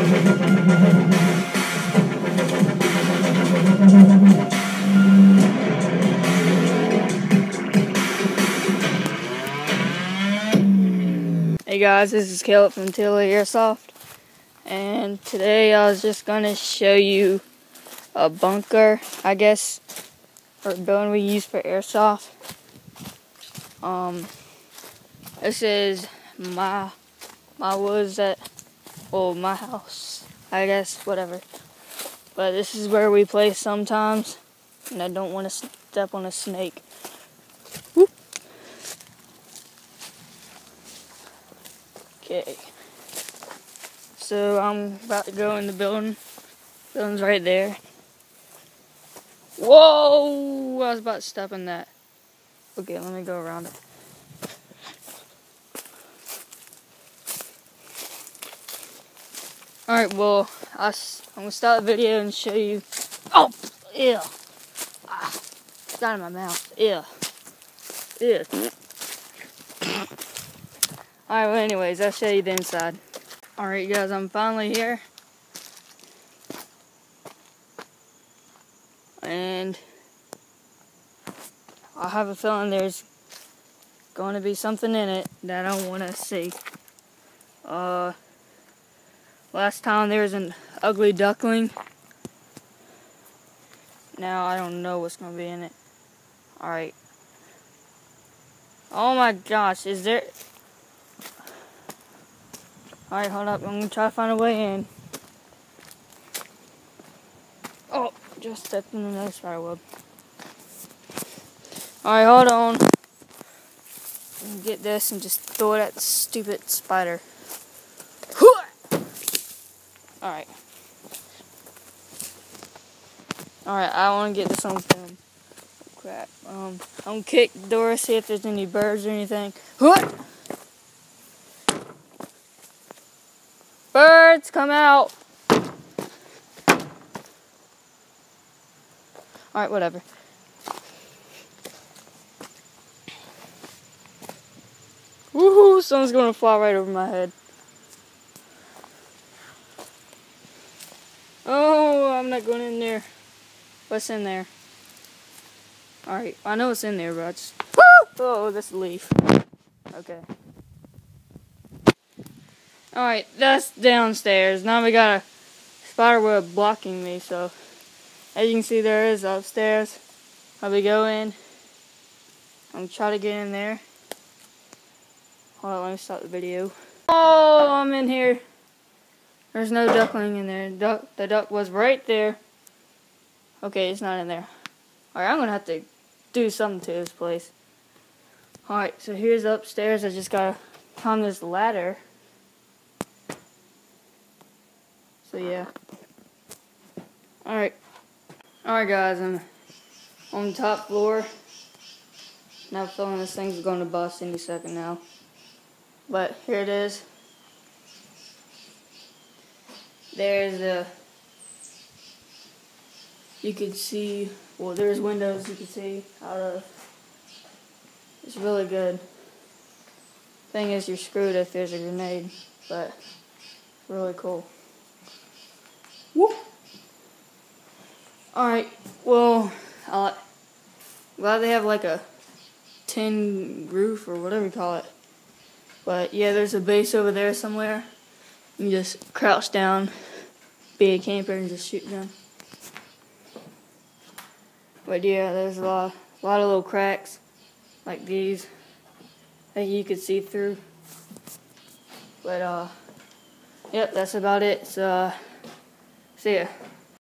Hey guys, this is Caleb from Airsoft, and today I was just gonna show you a bunker, I guess, or a building we use for airsoft. This is my woods my house, I guess, whatever. But this is where we play sometimes, and I don't want to step on a snake. Whoop. Okay, so I'm about to go in the building. Building's right there. Whoa! I was about to step in that. Okay, let me go around it. Alright, well, I'm going to start the video and show you. Oh! Ew! Ah, it's out of my mouth. Ew. Ew. Alright, well, anyways, I'll show you the inside. Alright, guys, I'm finally here. And I have a feeling there's going to be something in it that I want to see. Last time there was an ugly duckling. Now I don't know what's going to be in it. Alright. Oh my gosh, is there... Alright, hold up. I'm going to try to find a way in. Oh, just stepped in another spider web. Alright, hold on. Get this and just throw it at the stupid spider. Alright. Alright, I want to get this on film. Oh, crap. I'm going to kick the door, see if there's any birds or anything. Birds, come out! Alright, whatever. Woohoo! Someone's going to fly right over my head. Oh, I'm not going in there. What's in there? Alright, I know what's in there, but I just... Oh, that's a leaf. Okay. Alright, that's downstairs. Now we got a spider web blocking me, so... As you can see, there is upstairs. I'll be going. I'm going to try to get in there. Hold on, let me stop the video. Oh, I'm in here. There's no duckling in there. The duck was right there. Okay, it's not in there. Alright, I'm going to have to do something to this place. Alright, so here's upstairs. I just got to climb this ladder. So, yeah. Alright. Alright, guys, I'm on the top floor. Now I'm feeling this thing's going to bust any second now. But here it is. There's you could see, well, there's windows you can see out of. It's really good. Thing is, you're screwed if there's a grenade, but it's really cool. Whoop! Alright, well, glad they have like a tin roof or whatever you call it. But yeah, there's a base over there somewhere. You just crouch down, be a camper, and just shoot them. But yeah, there's a lot of little cracks like these that you could see through. But yep, that's about it. So see ya.